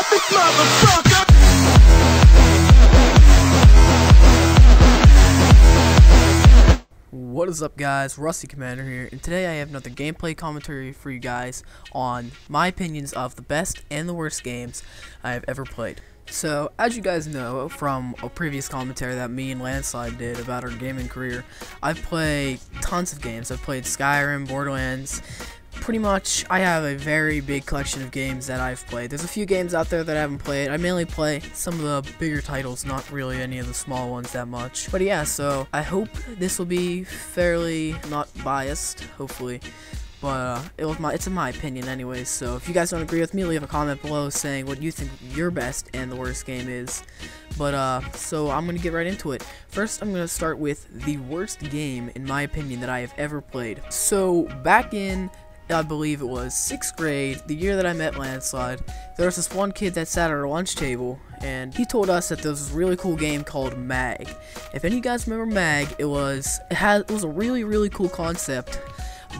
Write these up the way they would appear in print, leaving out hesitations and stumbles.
this motherfucker. What is up, guys? Rusty Commander here, and today I have another gameplay commentary for you guys on my opinions of the best and the worst games I have ever played. So, as you guys know from a previous commentary that me and Landslide did about our gaming career, I've played tons of games. I've played Skyrim, Borderlands. Pretty much, I have a very big collection of games that I've played. There's a few games out there that I haven't played. I mainly play some of the bigger titles, not really any of the small ones that much. But yeah, so I hope this will be fairly not biased, hopefully. But it's in my opinion anyways, so if you guys don't agree with me, leave a comment below saying what you think your best and the worst game is. But so I'm gonna get right into it. First, I'm gonna start with the worst game in my opinion that I have ever played. So back in, I believe it was 6th grade, the year that I met Landslide, there was this one kid that sat at our lunch table, and he told us that there was this really cool game called MAG. If any of you guys remember MAG, it was a really cool concept,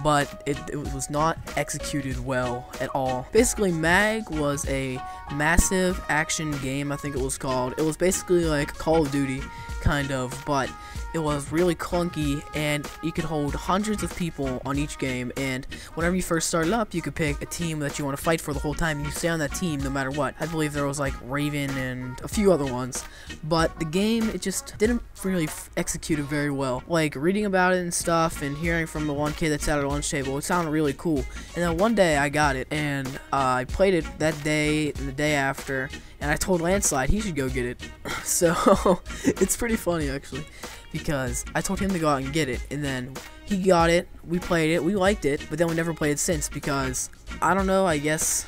but it was not executed well at all. Basically, MAG was a massive action game, I think it was called. It was basically like Call of Duty, kind of, but it was really clunky, and you could hold hundreds of people on each game, and whenever you first started up, you could pick a team that you want to fight for the whole time, and you stay on that team no matter what. I believe there was like Raven and a few other ones, but the game, it just didn't really execute it very well. Like, reading about it and stuff, and hearing from the one kid that sat at our lunch table, it sounded really cool, and then one day I got it, and I played it that day and the day after, and I told Landslide he should go get it. So, it's pretty funny actually, because I told him to go out and get it, and then he got it, we played it, we liked it, but then we never played it since because, I don't know, I guess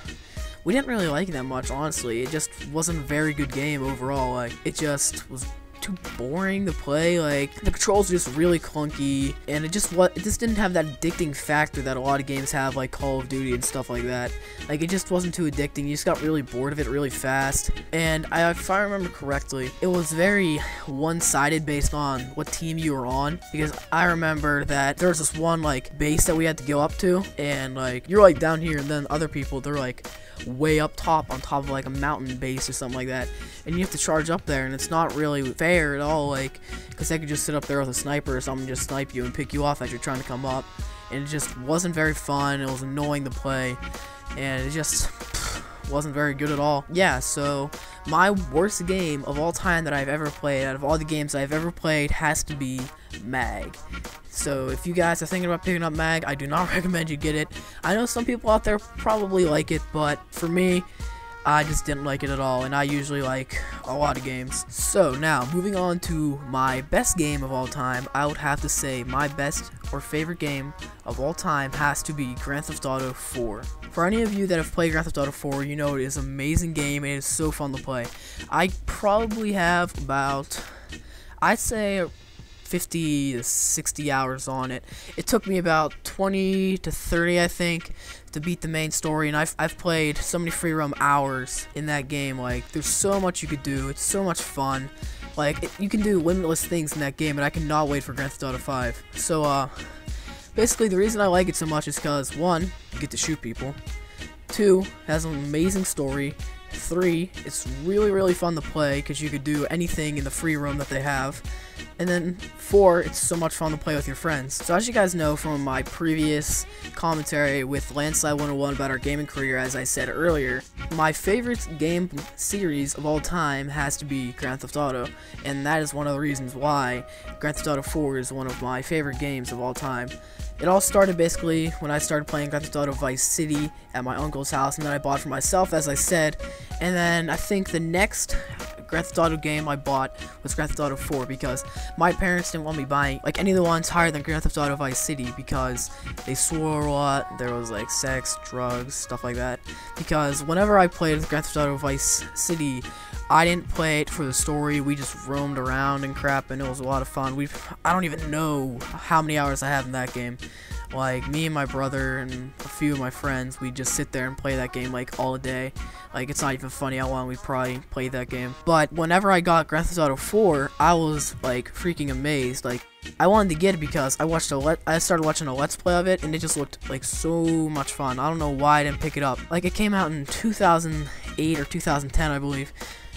we didn't really like it that much, honestly. It just wasn't a very good game overall. Like, it just was too boring to play. Like, the controls were just really clunky, and it just didn't have that addicting factor that a lot of games have, like Call of Duty and stuff like that. Like, it just wasn't too addicting. You just got really bored of it really fast. And if I remember correctly, it was very one-sided based on what team you were on, because I remember that there was this one like base that we had to go up to, and like you're like down here, and then other people, they're like way up top on top of like a mountain base or something like that, and you have to charge up there, and it's not really fair at all, like, because they could just sit up there with a sniper or something, just snipe you and pick you off as you're trying to come up, and it just wasn't very fun. It was annoying to play, and it just wasn't very good at all. Yeah, so my worst game of all time that I've ever played, out of all the games I've ever played, has to be MAG. So if you guys are thinking about picking up MAG, I do not recommend you get it. I know some people out there probably like it, but for me, I just didn't like it at all, and I usually like a lot of games. So now, moving on to my best game of all time, I would have to say my best or favorite game of all time has to be Grand Theft Auto 4. For any of you that have played Grand Theft Auto 4, you know it is an amazing game, and it is so fun to play. I probably have about, I'd say, 50 to 60 hours on it. It took me about 20 to 30, I think, to beat the main story, and I've played so many free roam hours in that game. Like, there's so much you could do. It's so much fun. Like, you can do limitless things in that game, and I cannot wait for Grand Theft Auto 5. So, basically, the reason I like it so much is because, 1, you get to shoot people. 2, it has an amazing story. 3, it's really fun to play because you could do anything in the free roam that they have. And then 4, it's so much fun to play with your friends. So as you guys know from my previous commentary with Landslide 101 about our gaming career, as I said earlier, my favorite game series of all time has to be Grand Theft Auto, and that is one of the reasons why Grand Theft Auto 4 is one of my favorite games of all time. It all started basically when I started playing Grand Theft Auto Vice City at my uncle's house, and then I bought it for myself, as I said, and then I think the next Grand Theft Auto game I bought was Grand Theft Auto 4 because my parents didn't want me buying like any of the ones higher than Grand Theft Auto Vice City because they swore a lot. There was like sex, drugs, stuff like that. Because whenever I played Grand Theft Auto Vice City, I didn't play it for the story. We just roamed around and crap, and it was a lot of fun. I don't even know how many hours I have in that game. Like, me and my brother and a few of my friends, we just sit there and play that game like all day. Like, it's not even funny how long we probably played that game. But whenever I got Grand Theft Auto 4, I was like freaking amazed. Like, I wanted to get it because I started watching a Let's Play of it, and it just looked like so much fun. I don't know why I didn't pick it up. Like, it came out in 2008 2008 or 2010, I believe.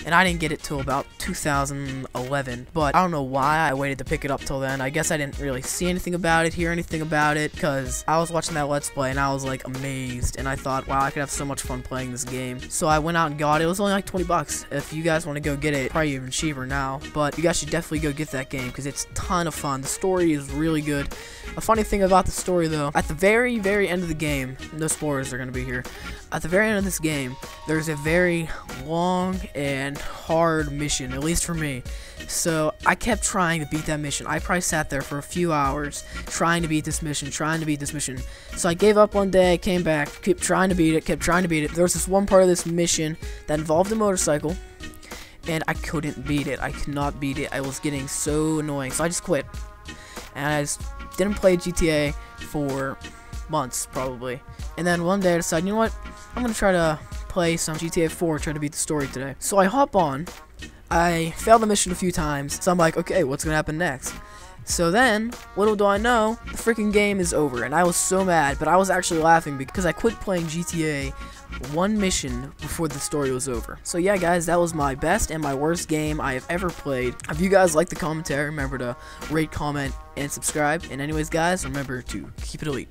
And I didn't get it till about 2011, but I don't know why I waited to pick it up till then. I guess I didn't really see anything about it, hear anything about it, because I was watching that Let's Play and I was like amazed, and I thought, wow, I could have so much fun playing this game. So I went out and got it. It was only like 20 bucks. If you guys want to go get it, probably even cheaper now, but you guys should definitely go get that game because it's a ton of fun. The story is really good. A funny thing about the story though, at the very, very end of the game, no spoilers are going to be here, at the very end of this game, there's a very long and hard mission, at least for me. So I kept trying to beat that mission. I probably sat there for a few hours trying to beat this mission, So I gave up one day, I came back, kept trying to beat it. There was this one part of this mission that involved a motorcycle, and I couldn't beat it. I could not beat it. I was getting so annoying, so I just quit. And I just didn't play GTA for months, probably. And then one day I decided, you know what, I'm gonna try to play some GTA 4, try to beat the story today. So I hop on, I failed the mission a few times, so I'm like, okay, what's gonna happen next? So then, little do I know, the freaking game is over, and I was so mad, but I was actually laughing because I quit playing GTA one mission before the story was over. So yeah, guys, that was my best and my worst game I have ever played. If you guys like the commentary, remember to rate, comment, and subscribe. And anyways, guys, remember to keep it elite.